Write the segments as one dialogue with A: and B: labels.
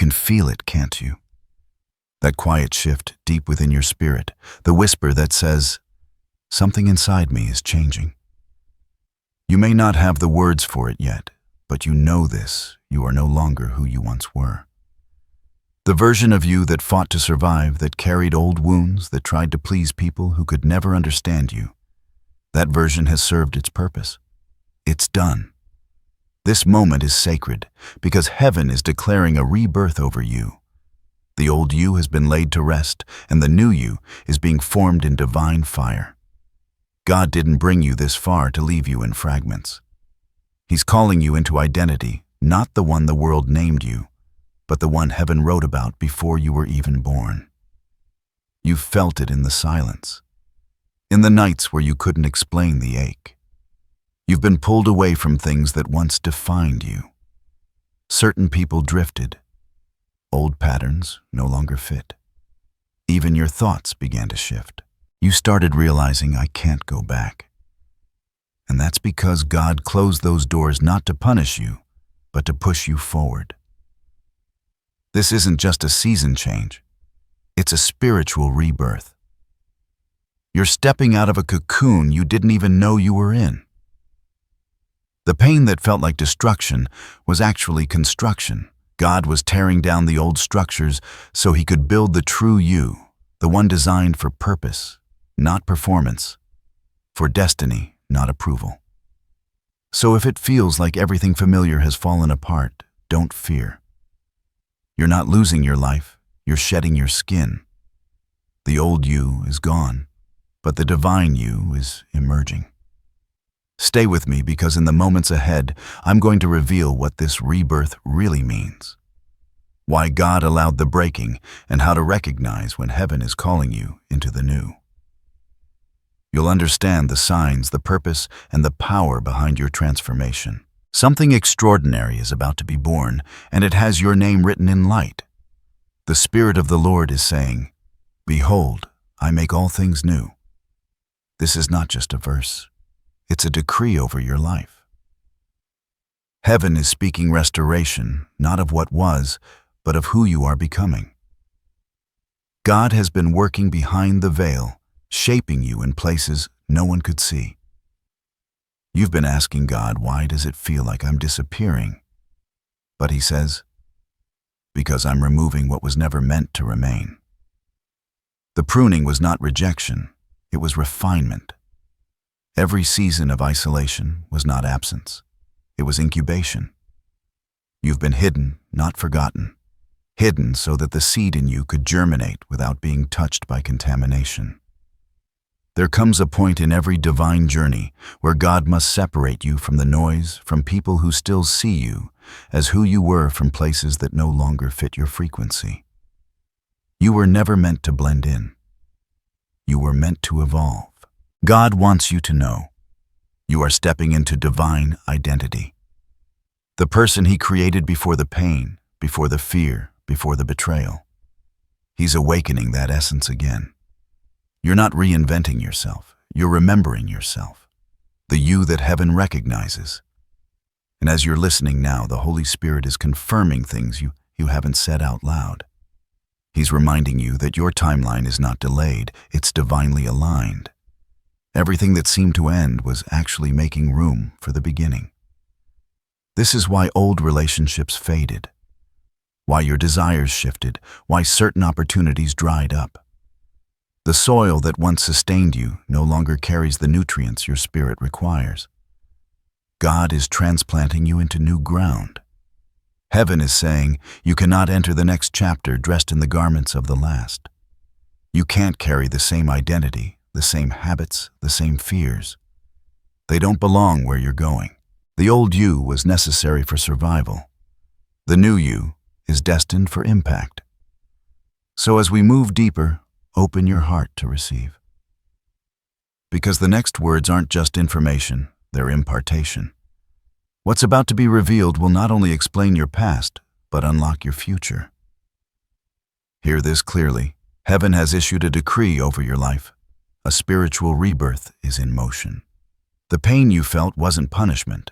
A: can feel it, can't you? That quiet shift deep within your spirit, the whisper that says, something inside me is changing. You may not have the words for it yet, but you know this, you are no longer who you once were. The version of you that fought to survive, that carried old wounds, that tried to please people who could never understand you, that version has served its purpose. It's done. This moment is sacred because heaven is declaring a rebirth over you. The old you has been laid to rest, and the new you is being formed in divine fire. God didn't bring you this far to leave you in fragments. He's calling you into identity, not the one the world named you, but the one heaven wrote about before you were even born. You've felt it in the silence, in the nights where you couldn't explain the ache. You've been pulled away from things that once defined you. Certain people drifted. Old patterns no longer fit. Even your thoughts began to shift. You started realizing, I can't go back. And that's because God closed those doors not to punish you, but to push you forward. This isn't just a season change. It's a spiritual rebirth. You're stepping out of a cocoon you didn't even know you were in. The pain that felt like destruction was actually construction. God was tearing down the old structures so he could build the true you, the one designed for purpose, not performance, for destiny, not approval. So if it feels like everything familiar has fallen apart, don't fear. You're not losing your life, you're shedding your skin. The old you is gone, but the divine you is emerging. Stay with me because in the moments ahead, I'm going to reveal what this rebirth really means. Why God allowed the breaking and how to recognize when heaven is calling you into the new. You'll understand the signs, the purpose, and the power behind your transformation. Something extraordinary is about to be born, and it has your name written in light. The Spirit of the Lord is saying, "Behold, I make all things new." This is not just a verse. It's a decree over your life. Heaven is speaking restoration, not of what was, but of who you are becoming. God has been working behind the veil, shaping you in places no one could see. You've been asking God, why does it feel like I'm disappearing? But he says, because I'm removing what was never meant to remain. The pruning was not rejection, it was refinement. Every season of isolation was not absence, it was incubation. You've been hidden, not forgotten. Hidden so that the seed in you could germinate without being touched by contamination. There comes a point in every divine journey where God must separate you from the noise, from people who still see you as who you were from places that no longer fit your frequency. You were never meant to blend in. You were meant to evolve. God wants you to know you are stepping into divine identity. The person he created before the pain, before the fear, before the betrayal. He's awakening that essence again. You're not reinventing yourself, you're remembering yourself, the you that heaven recognizes. And as you're listening now, the Holy Spirit is confirming things you haven't said out loud. He's reminding you that your timeline is not delayed, it's divinely aligned. Everything that seemed to end was actually making room for the beginning. This is why old relationships faded, why your desires shifted, why certain opportunities dried up. The soil that once sustained you no longer carries the nutrients your spirit requires. God is transplanting you into new ground. Heaven is saying you cannot enter the next chapter dressed in the garments of the last. You can't carry the same identity, the same habits, the same fears. They don't belong where you're going. The old you was necessary for survival. The new you is destined for impact. So as we move deeper, open your heart to receive. Because the next words aren't just information, they're impartation. What's about to be revealed will not only explain your past, but unlock your future. Hear this clearly. Heaven has issued a decree over your life. A spiritual rebirth is in motion. The pain you felt wasn't punishment.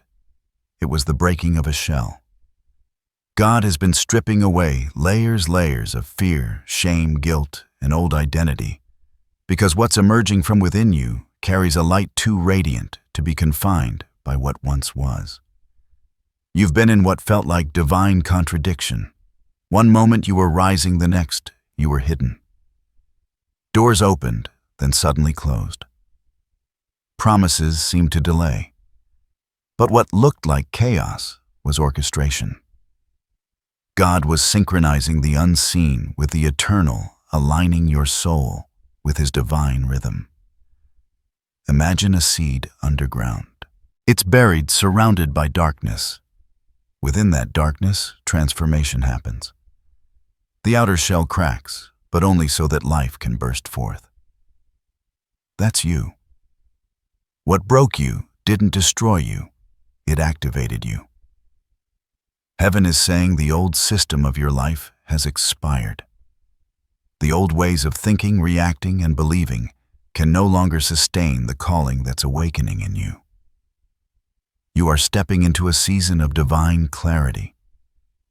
A: It was the breaking of a shell. God has been stripping away layers of fear, shame, guilt, and old identity, because what's emerging from within you carries a light too radiant to be confined by what once was. You've been in what felt like divine contradiction. One moment you were rising, the next you were hidden. Doors opened, then suddenly closed. Promises seemed to delay. But what looked like chaos was orchestration. God was synchronizing the unseen with the eternal, aligning your soul with His divine rhythm. Imagine a seed underground. It's buried, surrounded by darkness. Within that darkness, transformation happens. The outer shell cracks, but only so that life can burst forth. That's you. What broke you didn't destroy you, it activated you. Heaven is saying the old system of your life has expired. The old ways of thinking, reacting, and believing can no longer sustain the calling that's awakening in you. You are stepping into a season of divine clarity,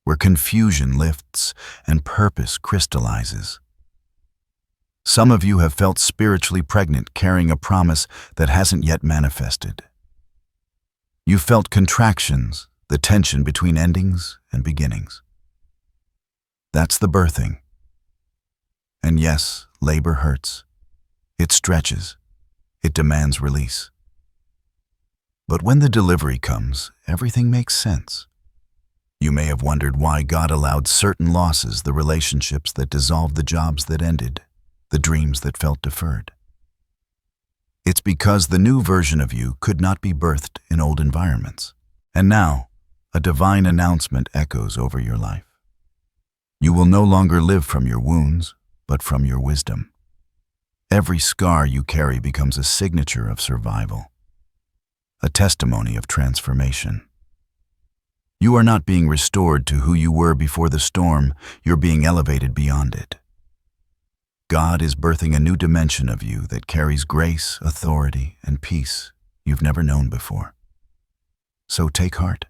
A: where confusion lifts and purpose crystallizes. Some of you have felt spiritually pregnant, carrying a promise that hasn't yet manifested. You felt contractions, the tension between endings and beginnings. That's the birthing. And yes, labor hurts. It stretches. It demands release. But when the delivery comes, everything makes sense. You may have wondered why God allowed certain losses, the relationships that dissolved, the jobs that ended, the dreams that felt deferred. It's because the new version of you could not be birthed in old environments. And now, a divine announcement echoes over your life. You will no longer live from your wounds, but from your wisdom. Every scar you carry becomes a signature of survival, a testimony of transformation. You are not being restored to who you were before the storm, you're being elevated beyond it. God is birthing a new dimension of you that carries grace, authority, and peace you've never known before. So take heart.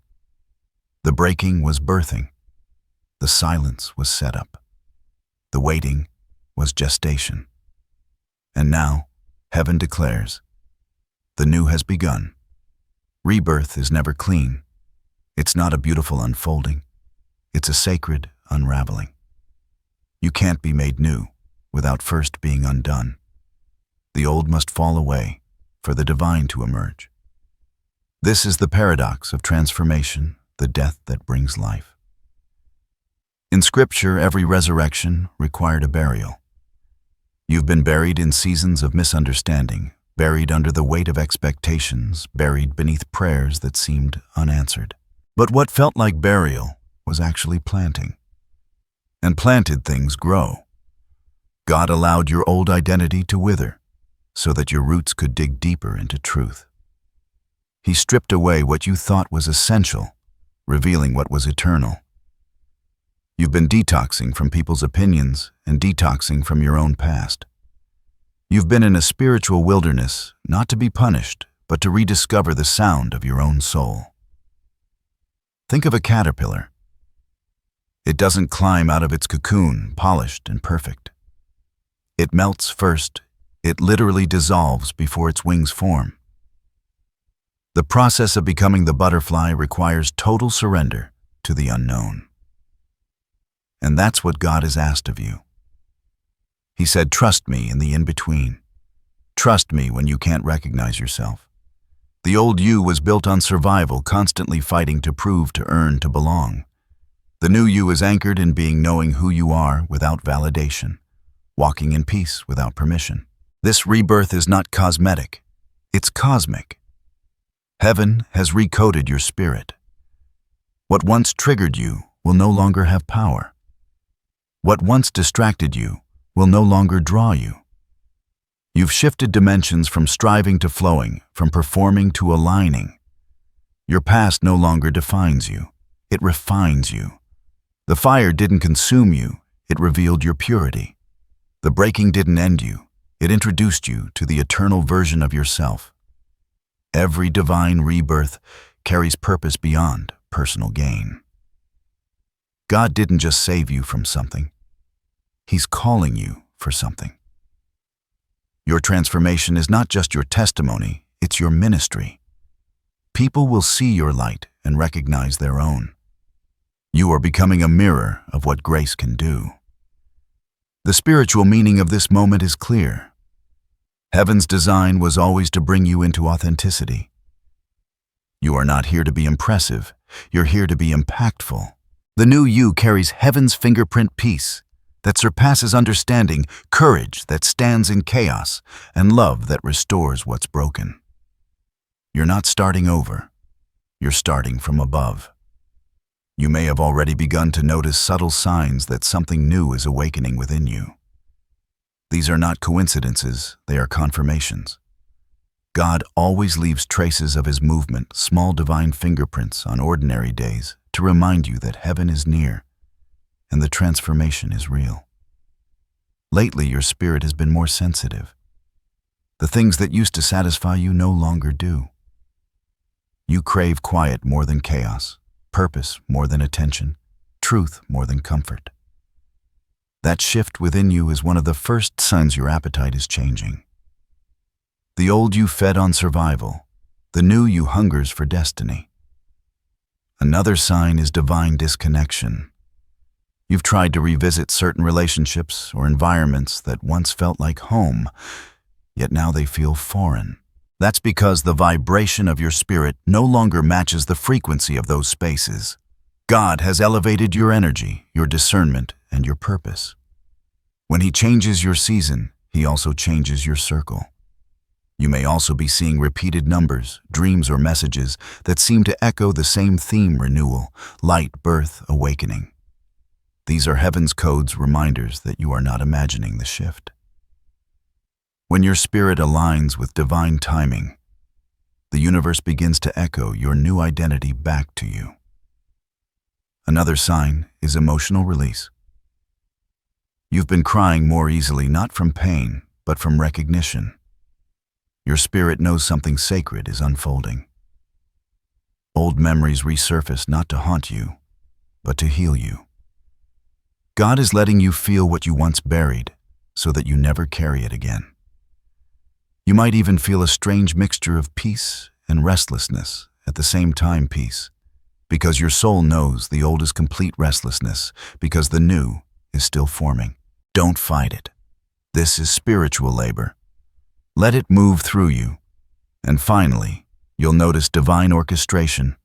A: The breaking was birthing. The silence was setup. The waiting was gestation. And now, heaven declares, the new has begun. Rebirth is never clean. It's not a beautiful unfolding. It's a sacred unraveling. You can't be made new without first being undone. The old must fall away for the divine to emerge. This is the paradox of transformation, the death that brings life. In Scripture, every resurrection required a burial. You've been buried in seasons of misunderstanding, buried under the weight of expectations, buried beneath prayers that seemed unanswered. But what felt like burial was actually planting. And planted things grow. God allowed your old identity to wither so that your roots could dig deeper into truth. He stripped away what you thought was essential, revealing what was eternal. You've been detoxing from people's opinions and detoxing from your own past. You've been in a spiritual wilderness, not to be punished, but to rediscover the sound of your own soul. Think of a caterpillar. It doesn't climb out of its cocoon, polished and perfect. It melts first. It literally dissolves before its wings form. The process of becoming the butterfly requires total surrender to the unknown. And that's what God has asked of you. He said, trust me in the in-between. Trust me when you can't recognize yourself. The old you was built on survival, constantly fighting to prove, to earn, to belong. The new you is anchored in being, knowing who you are without validation, walking in peace without permission. This rebirth is not cosmetic, it's cosmic. Heaven has recoded your spirit. What once triggered you will no longer have power. What once distracted you will no longer draw you. You've shifted dimensions from striving to flowing, from performing to aligning. Your past no longer defines you, it refines you. The fire didn't consume you, it revealed your purity. The breaking didn't end you, it introduced you to the eternal version of yourself. Every divine rebirth carries purpose beyond personal gain. God didn't just save you from something. He's calling you for something. Your transformation is not just your testimony, it's your ministry. People will see your light and recognize their own. You are becoming a mirror of what grace can do. The spiritual meaning of this moment is clear. Heaven's design was always to bring you into authenticity. You are not here to be impressive, you're here to be impactful. The new you carries heaven's fingerprint peace that surpasses understanding, courage that stands in chaos, and love that restores what's broken. You're not starting over, you're starting from above. You may have already begun to notice subtle signs that something new is awakening within you. These are not coincidences, they are confirmations. God always leaves traces of His movement, small divine fingerprints on ordinary days, to remind you that heaven is near and the transformation is real. Lately, your spirit has been more sensitive. The things that used to satisfy you no longer do. You crave quiet more than chaos, purpose more than attention, truth more than comfort. That shift within you is one of the first signs your appetite is changing. The old you fed on survival, the new you hungers for destiny. Another sign is divine disconnection. You've tried to revisit certain relationships or environments that once felt like home, yet now they feel foreign. That's because the vibration of your spirit no longer matches the frequency of those spaces. God has elevated your energy, your discernment, and your purpose. When He changes your season, He also changes your circle. You may also be seeing repeated numbers, dreams, or messages that seem to echo the same theme: renewal, light, birth, awakening. These are heaven's codes, reminders that you are not imagining the shift. When your spirit aligns with divine timing, the universe begins to echo your new identity back to you. Another sign is emotional release. You've been crying more easily, not from pain, but from recognition. Your spirit knows something sacred is unfolding. Old memories resurface not to haunt you, but to heal you. God is letting you feel what you once buried so that you never carry it again. You might even feel a strange mixture of peace and restlessness at the same time. Peace, because your soul knows the old is complete; restlessness, because the new is still forming. Don't fight it. This is spiritual labor. Let it move through you. And finally, you'll notice divine orchestration,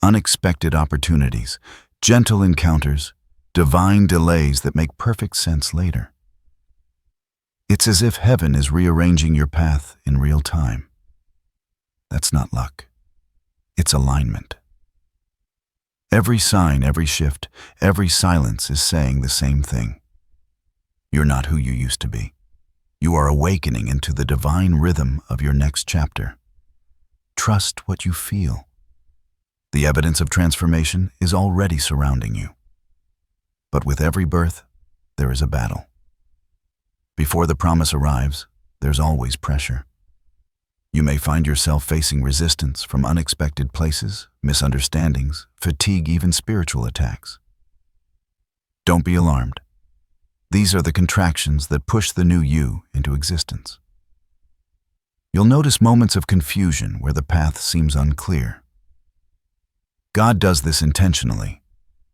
A: unexpected opportunities, gentle encounters, divine delays that make perfect sense later. It's as if heaven is rearranging your path in real time. That's not luck. It's alignment. Every sign, every shift, every silence is saying the same thing. You're not who you used to be. You are awakening into the divine rhythm of your next chapter. Trust what you feel. The evidence of transformation is already surrounding you. But with every birth, there is a battle. Before the promise arrives, there's always pressure. You may find yourself facing resistance from unexpected places, misunderstandings, fatigue, even spiritual attacks. Don't be alarmed. These are the contractions that push the new you into existence. You'll notice moments of confusion where the path seems unclear. God does this intentionally.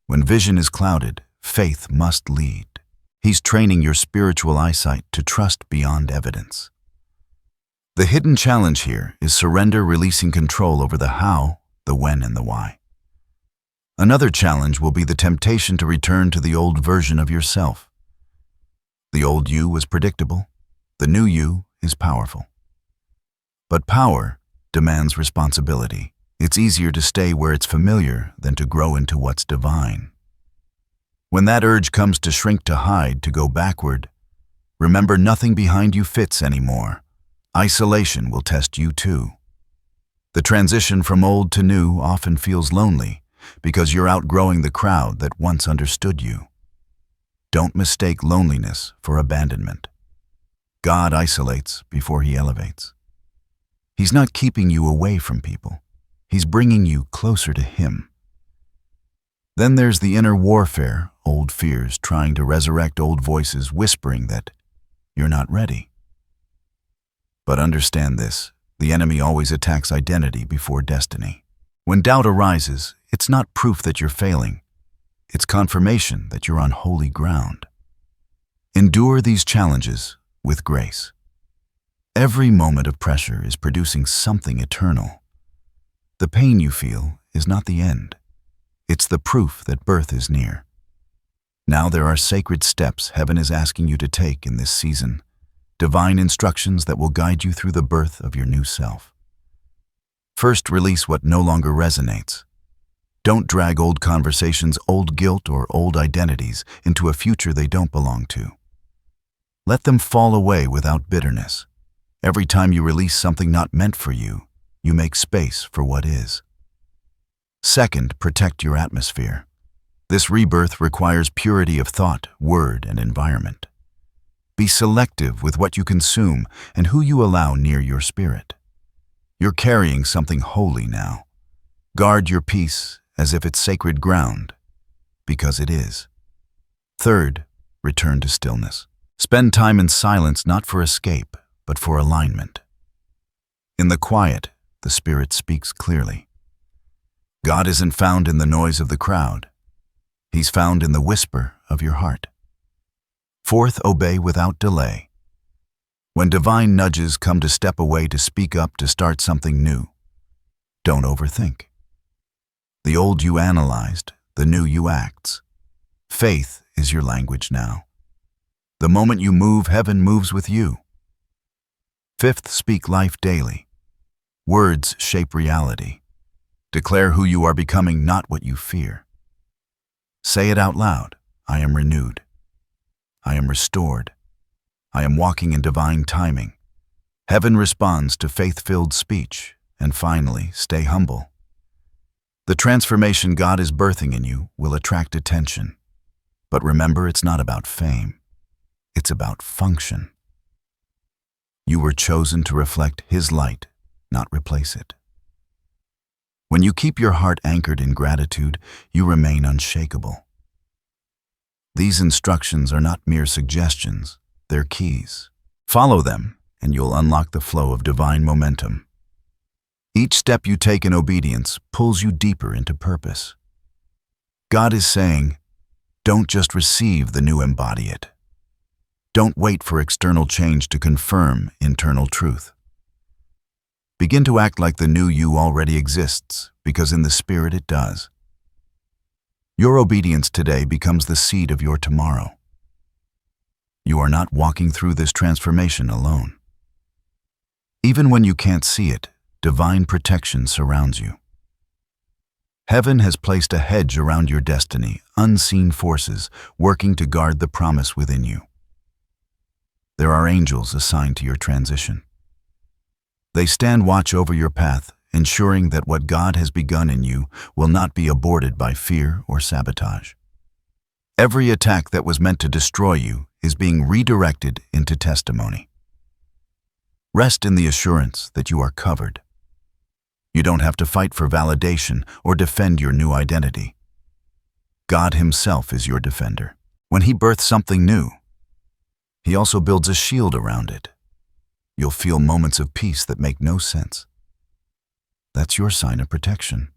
A: When vision is clouded, faith must lead. He's training your spiritual eyesight to trust beyond evidence. The hidden challenge here is surrender, releasing control over the how, the when, and the why. Another challenge will be the temptation to return to the old version of yourself. The old you was predictable. The new you is powerful. But power demands responsibility. It's easier to stay where it's familiar than to grow into what's divine. When that urge comes to shrink, to hide, to go backward, remember nothing behind you fits anymore. Isolation will test you too. The transition from old to new often feels lonely because you're outgrowing the crowd that once understood you. Don't mistake loneliness for abandonment. God isolates before He elevates. He's not keeping you away from people. He's bringing you closer to Him. Then there's the inner warfare, old fears trying to resurrect old voices whispering that you're not ready. But understand this, the enemy always attacks identity before destiny. When doubt arises, it's not proof that you're failing. It's confirmation that you're on holy ground. Endure these challenges with grace. Every moment of pressure is producing something eternal. The pain you feel is not the end. It's the proof that birth is near. Now there are sacred steps heaven is asking you to take in this season, divine instructions that will guide you through the birth of your new self. First, release what no longer resonates. Don't drag old conversations, old guilt, or old identities into a future they don't belong to. Let them fall away without bitterness. Every time you release something not meant for you, you make space for what is. Second, protect your atmosphere. This rebirth requires purity of thought, word, and environment. Be selective with what you consume and who you allow near your spirit. You're carrying something holy now. Guard your peace as if it's sacred ground, because it is. Third, return to stillness. Spend time in silence not for escape, but for alignment. In the quiet, the Spirit speaks clearly. God isn't found in the noise of the crowd. He's found in the whisper of your heart. Fourth, obey without delay. When divine nudges come to step away, to speak up, to start something new, don't overthink. The old you analyzed, the new you acts. Faith is your language now. The moment you move, heaven moves with you. Fifth, speak life daily. Words shape reality. Declare who you are becoming, not what you fear. Say it out loud. I am renewed. I am restored. I am walking in divine timing. Heaven responds to faith-filled speech. And finally, stay humble. The transformation God is birthing in you will attract attention. But remember, it's not about fame. It's about function. You were chosen to reflect His light, not replace it. When you keep your heart anchored in gratitude, you remain unshakable. These instructions are not mere suggestions, they're keys. Follow them, and you'll unlock the flow of divine momentum. Each step you take in obedience pulls you deeper into purpose. God is saying, don't just receive the new, embody it. Don't wait for external change to confirm internal truth. Begin to act like the new you already exists, because in the Spirit it does. Your obedience today becomes the seed of your tomorrow. You are not walking through this transformation alone. Even when you can't see it, divine protection surrounds you. Heaven has placed a hedge around your destiny, unseen forces working to guard the promise within you. There are angels assigned to your transition. They stand watch over your path, ensuring that what God has begun in you will not be aborted by fear or sabotage. Every attack that was meant to destroy you is being redirected into testimony. Rest in the assurance that you are covered. You don't have to fight for validation or defend your new identity. God Himself is your defender. When He births something new, He also builds a shield around it. You'll feel moments of peace that make no sense. That's your sign of protection.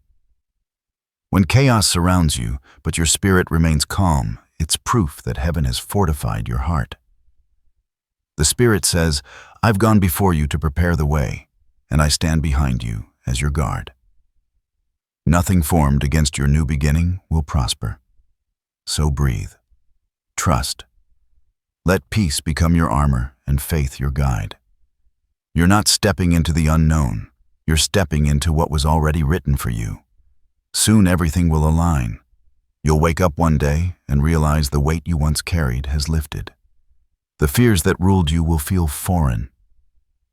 A: When chaos surrounds you, but your spirit remains calm, it's proof that heaven has fortified your heart. The Spirit says, I've gone before you to prepare the way, and I stand behind you as your guard. Nothing formed against your new beginning will prosper. So breathe. Trust. Let peace become your armor and faith your guide. You're not stepping into the unknown. You're stepping into what was already written for you. Soon everything will align. You'll wake up one day and realize the weight you once carried has lifted. The fears that ruled you will feel foreign.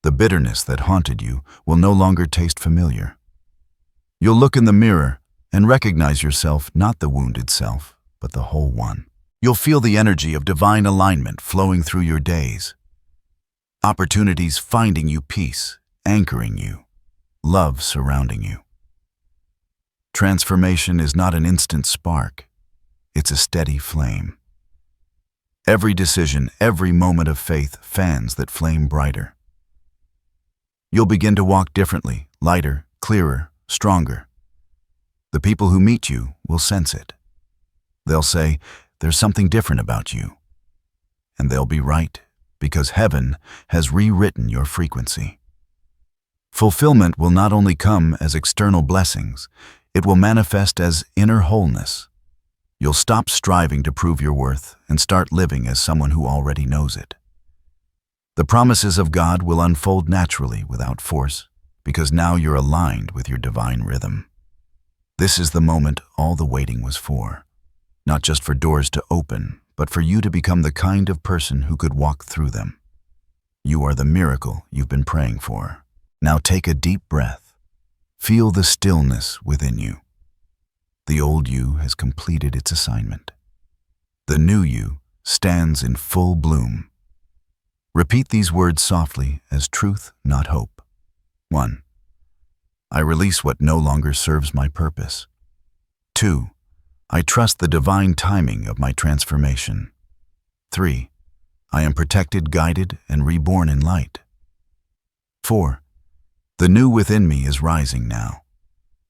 A: The bitterness that haunted you will no longer taste familiar. You'll look in the mirror and recognize yourself, not the wounded self, but the whole one. You'll feel the energy of divine alignment flowing through your days. Opportunities finding you, peace anchoring you, love surrounding you. Transformation is not an instant spark. It's a steady flame. Every decision, every moment of faith fans that flame brighter. You'll begin to walk differently, lighter, clearer, stronger. The people who meet you will sense it. They'll say, "There's something different about you." And they'll be right, because heaven has rewritten your frequency. Fulfillment will not only come as external blessings, it will manifest as inner wholeness. You'll stop striving to prove your worth and start living as someone who already knows it. The promises of God will unfold naturally without force, because now you're aligned with your divine rhythm. This is the moment all the waiting was for. Not just for doors to open, but for you to become the kind of person who could walk through them. You are the miracle you've been praying for. Now take a deep breath. Feel the stillness within you. The old you has completed its assignment. The new you stands in full bloom. Repeat these words softly as truth, not hope. 1. I release what no longer serves my purpose. 2. I trust the divine timing of my transformation. 3. I am protected, guided, and reborn in light. 4. The new within me is rising now.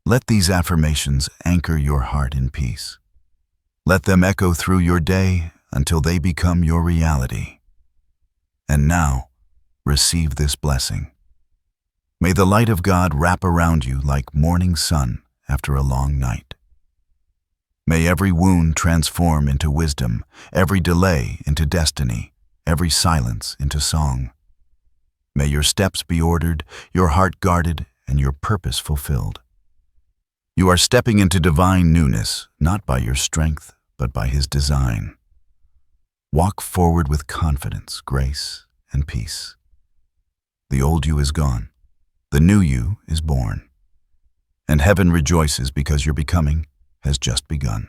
A: Let these affirmations anchor your heart in peace. Let them echo through your day until they become your reality. And now, receive this blessing. May the light of God wrap around you like morning sun after a long night. May every wound transform into wisdom, every delay into destiny, every silence into song. May your steps be ordered, your heart guarded, and your purpose fulfilled. You are stepping into divine newness, not by your strength, but by His design. Walk forward with confidence, grace, and peace. The old you is gone. The new you is born. And heaven rejoices because your becoming has just begun.